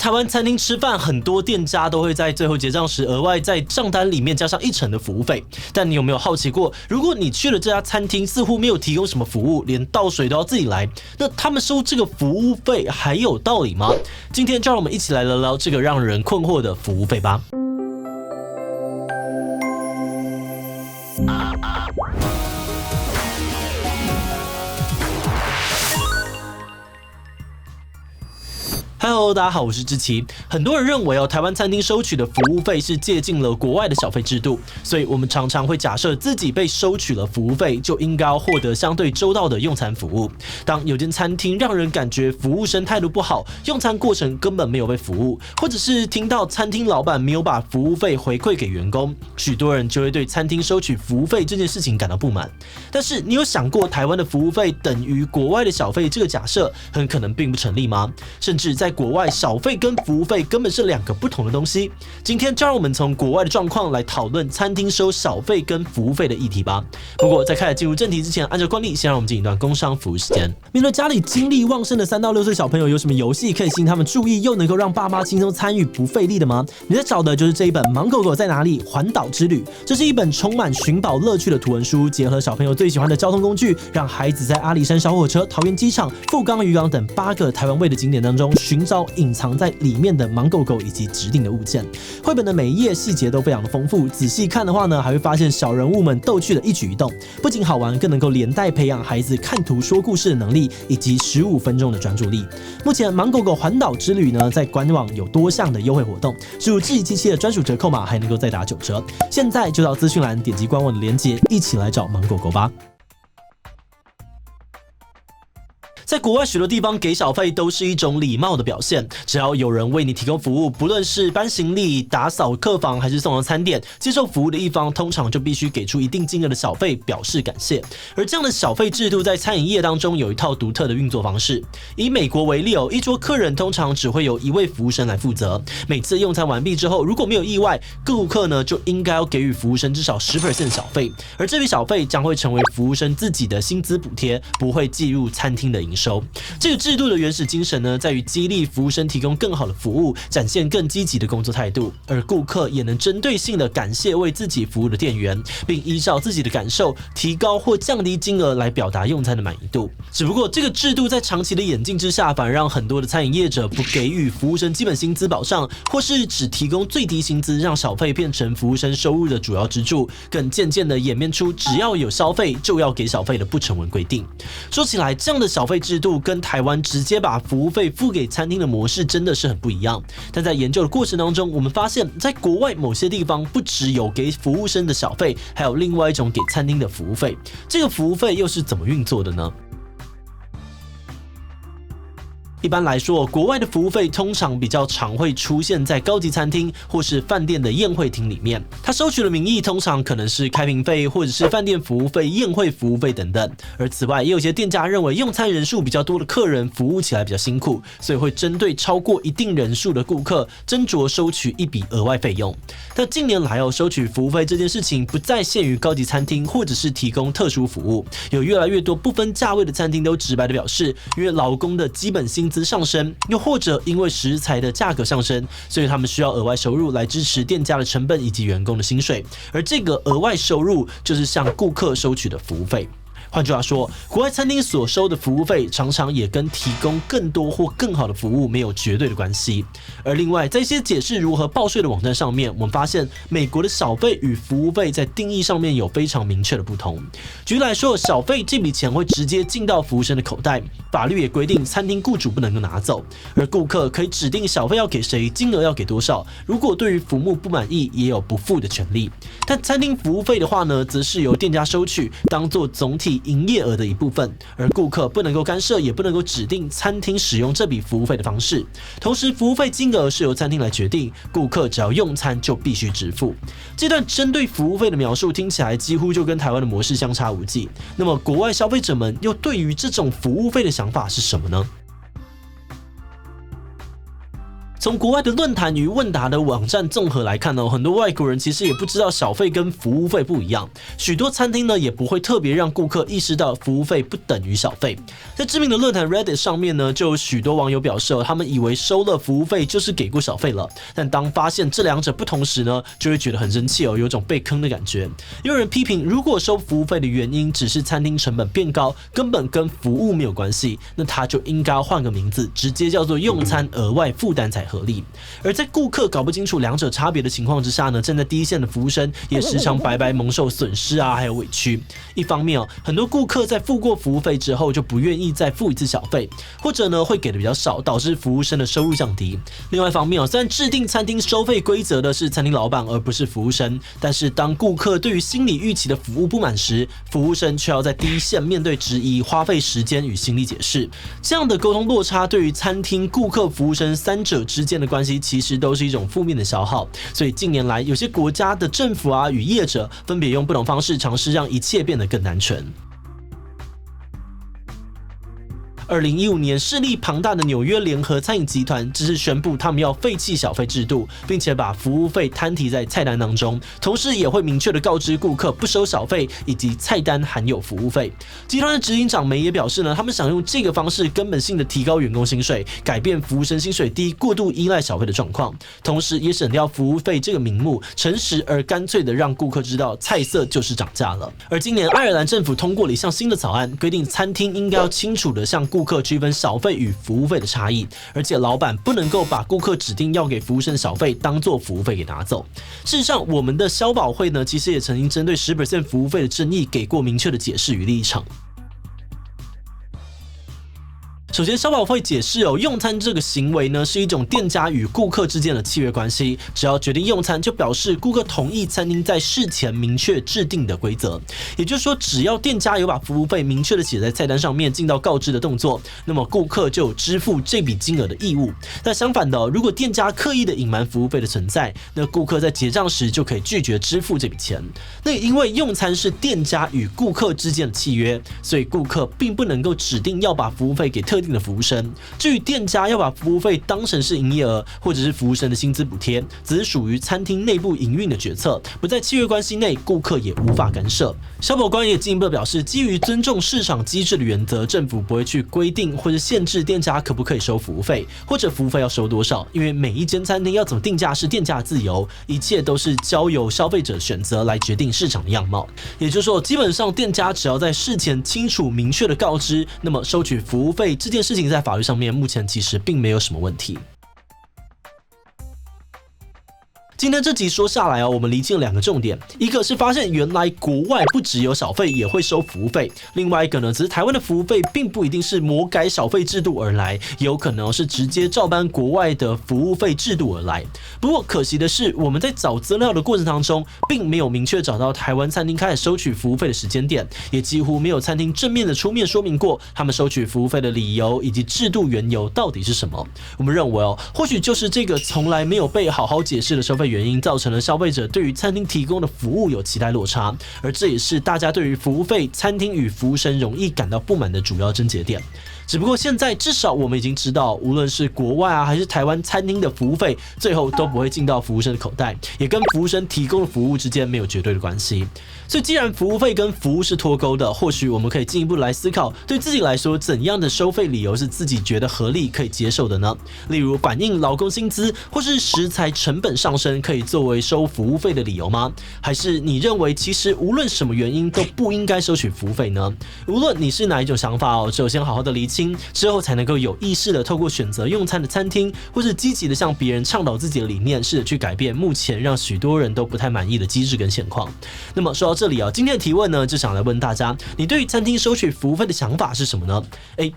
台湾餐厅吃饭，很多店家都会在最后结账时额外在账单里面加上1成的服务费。但你有没有好奇过，如果你去了这家餐厅，似乎没有提供什么服务，连倒水都要自己来，那他们收这个服务费还有道理吗？今天就让我们一起来聊聊这个让人困惑的服务费吧。Hello， 大家好，我是志奇。很多人认为台湾餐厅收取的服务费是借鉴了国外的小费制度，所以我们常常会假设自己被收取了服务费，就应该要获得相对周到的用餐服务。当有间餐厅让人感觉服务生态度不好，用餐过程根本没有被服务，或者是听到餐厅老板没有把服务费回馈给员工，许多人就会对餐厅收取服务费这件事情感到不满。但是你有想过台湾的服务费等于国外的小费这个假设很可能并不成立吗？甚至在国外，小费跟服务费根本是2个不同的东西。今天就让我们从国外的状况来讨论餐厅收小费跟服务费的议题吧。不过在开始进入正题之前，按照惯例，先让我们进一段工商服务时间。面对家里精力旺盛的3到6岁小朋友，有什么游戏可以吸引他们注意，又能够让爸妈轻松参与不费力的吗？你在找的就是这一本《盲狗狗在哪里？环岛之旅》。这是一本充满寻宝乐趣的图文书，结合小朋友最喜欢的交通工具，让孩子在阿里山小火车、桃园机场、富冈渔港等8个台湾味的景点当中寻找隐藏在里面的盲狗狗以及指定的物件。绘本的每一页细节都非常的丰富，仔细看的话呢，还会发现小人物们逗趣的一举一动，不仅好玩，更能够连带培养孩子看图说故事的能力，以及15分钟的专注力。目前盲狗狗环岛之旅呢，在官网有多项的优惠活动，输入志77的专属折扣码，还能够再打9折。现在就到资讯栏点击官网的连结，一起来找盲狗狗吧。在国外许多地方给小费都是一种礼貌的表现，只要有人为你提供服务，不论是搬行李、打扫客房还是送到餐点，接受服务的一方通常就必须给出一定金额的小费表示感谢。而这样的小费制度在餐饮业当中有一套独特的运作方式。以美国为例，一桌客人通常只会有1位服务生来负责，每次用餐完毕之后，如果没有意外，顾客呢就应该要给予服务生至少10% 小费，而这笔小费将会成为服务生自己的薪资补贴，不会计入餐厅的营收。这个制度的原始精神呢，在于激励服务生提供更好的服务，展现更积极的工作态度，而顾客也能针对性的感谢为自己服务的店员，并依照自己的感受提高或降低金额来表达用餐的满意度。只不过这个制度在长期的演进之下，反而让很多的餐饮业者不给予服务生基本薪资保障，或是只提供最低薪资，让小费变成服务生收入的主要支柱，更渐渐的演变出只要有消费就要给小费的不成文规定。说起来，这样的小费制度跟台湾直接把服务费付给餐厅的模式真的是很不一样。但在研究的过程当中，我们发现在国外某些地方不只有给服务生的小费，还有另外一种给餐厅的服务费。这个服务费又是怎么运作的呢？一般来说，国外的服务费通常比较常会出现在高级餐厅或是饭店的宴会厅里面。它收取的名义通常可能是开瓶费，或者是饭店服务费、宴会服务费等等。而此外，也有些店家认为用餐人数比较多的客人服务起来比较辛苦，所以会针对超过一定人数的顾客斟酌收取一笔额外费用。但近年来收取服务费这件事情不再限于高级餐厅或者是提供特殊服务，有越来越多不分价位的餐厅都直白的表示，因为劳工的基本薪资上升，又或者因为食材的价格上升，所以他们需要额外收入来支持店家的成本以及员工的薪水，而这个额外收入就是向顾客收取的服务费。换句话说，国外餐厅所收的服务费常常也跟提供更多或更好的服务没有绝对的关系。而另外，在一些解释如何报税的网站上面，我们发现美国的小费与服务费在定义上面有非常明确的不同。举例来说，小费这笔钱会直接进到服务生的口袋，法律也规定餐厅雇主不能够拿走，而顾客可以指定小费要给谁，金额要给多少，如果对于服务不满意，也有不付的权利。但餐厅服务费的话呢，则是由店家收取，当做总体营业额的一部分，而顾客不能够干涉，也不能够指定餐厅使用这笔服务费的方式。同时，服务费金额是由餐厅来决定，顾客只要用餐就必须支付。这段针对服务费的描述听起来几乎就跟台湾的模式相差无几。那么，国外消费者们又对于这种服务费的想法是什么呢？从国外的论坛与问答的网站综合来看呢，很多外国人其实也不知道小费跟服务费不一样，许多餐厅呢也不会特别让顾客意识到服务费不等于小费。在知名的论坛 Reddit 上面呢，就有许多网友表示他们以为收了服务费就是给过小费了，但当发现这两者不同时呢，就会觉得很生气有种被坑的感觉。有人批评，如果收服务费的原因只是餐厅成本变高，根本跟服务没有关系，那他就应该换个名字，直接叫做用餐额外负担才合理。而在顾客搞不清楚两者差别的情况之下呢，站在第一线的服务生也时常白白蒙受损失还有委屈。一方面很多顾客在付过服务费之后就不愿意再付一次小费，或者呢会给的比较少，导致服务生的收入降低。另外一方面虽然制定餐厅收费规则的是餐厅老板而不是服务生，但是当顾客对于心理预期的服务不满时，服务生却要在第一线面对质疑，花费时间与心理解释。这样的沟通落差对于餐厅、顾客、服务生三者之间的关系其实都是一种负面的消耗。所以近年来有些国家的政府与业者分别用不同方式尝试让一切变得更单纯。2015年，势力庞大的纽约联合餐饮集团只是宣布他们要废弃小费制度，并且把服务费摊提在菜单当中，同时也会明确的告知顾客不收小费，以及菜单含有服务费。集团的执行长梅也表示呢，他们想用这个方式根本性的提高员工薪水，改变服务生薪水低、过度依赖小费的状况，同时也省掉服务费这个名目，诚实而干脆的让顾客知道菜色就是涨价了。而今年爱尔兰政府通过了一项新的草案，规定餐厅应该要清楚的向顾客区分小费与服务费的差异，而且老板不能够把顾客指定要给服务生的小费当做服务费给拿走。事实上，我们的消保会呢，其实也曾经针对 10% 服务费的争议给过明确的解释与立场。首先，消保会解释用餐这个行为呢是一种店家与顾客之间的契约关系，只要决定用餐，就表示顾客同意餐厅在事前明确制定的规则。也就是说，只要店家有把服务费明确的写在菜单上面，尽到告知的动作，那么顾客就有支付这笔金额的义务。但相反的，如果店家刻意的隐瞒服务费的存在，那顾客在结账时就可以拒绝支付这笔钱。那也因为用餐是店家与顾客之间的契约，所以顾客并不能够指定要把服务费给特定的服务生。至于店家要把服务费当成是营业额或者是服务生的薪资补贴，只是属于餐厅内部营运的决策，不在契约关系内，顾客也无法干涉。消保官也进一步表示，基于尊重市场机制的原则，政府不会去规定或者限制店家可不可以收服务费，或者服务费要收多少，因为每一间餐厅要怎么定价是店家的自由，一切都是交由消费者选择来决定市场的样貌。也就是说，基本上店家只要在事前清楚明确的告知，那么收取服务费这件事情在法律上面目前其实并没有什么问题。今天这集说下来我们厘清了两个重点，一个是发现原来国外不只有小费也会收服务费，另外一个呢，只是台湾的服务费并不一定是魔改小费制度而来，也有可能是直接照搬国外的服务费制度而来。不过可惜的是，我们在找资料的过程当中，并没有明确找到台湾餐厅开始收取服务费的时间点，也几乎没有餐厅正面的出面说明过他们收取服务费的理由以及制度缘由到底是什么。我们认为或许就是这个从来没有被好好解释的收费原因，造成了消费者对于餐厅提供的服务有期待落差，而这也是大家对于服务费、餐厅与服务生容易感到不满的主要症结点。只不过现在至少我们已经知道，无论是国外还是台湾餐厅的服务费，最后都不会进到服务生的口袋，也跟服务生提供的服务之间没有绝对的关系。所以既然服务费跟服务是脱钩的，或许我们可以进一步来思考，对自己来说怎样的收费理由是自己觉得合理可以接受的呢？例如反映劳工薪资或是食材成本上升可以作为收服务费的理由吗？还是你认为其实无论什么原因都不应该收取服务费呢？无论你是哪一种想法只有先好好的厘清之后，才能够有意识的透过选择用餐的餐厅，或是积极的向别人倡导自己的理念，试着去改变目前让许多人都不太满意的机制跟现况。那么说到这里今天的提问呢，就想来问大家，你对于餐厅收取服务费的想法是什么呢？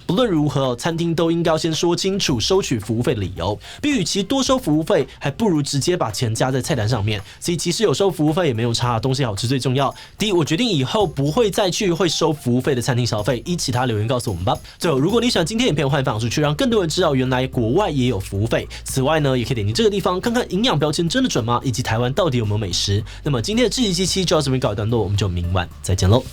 不论如何，餐厅都应该要先说清楚收取服务费的理由，比与其多收服务费，还不如直接把钱加在菜单上面。所以其实有收服务费也没有差，东西好吃最重要。第一，我决定以后不会再去会收服务费的餐厅消费，依其他留言告诉我们吧。最后，如果你喜欢今天影片，欢迎分享出去，让更多人知道原来国外也有服务费。此外呢，也可以点击这个地方看看营养标签真的准吗？以及台湾到底有没有美食。那么今天的这集7就到这边告一段落，我们就明晚再见喽。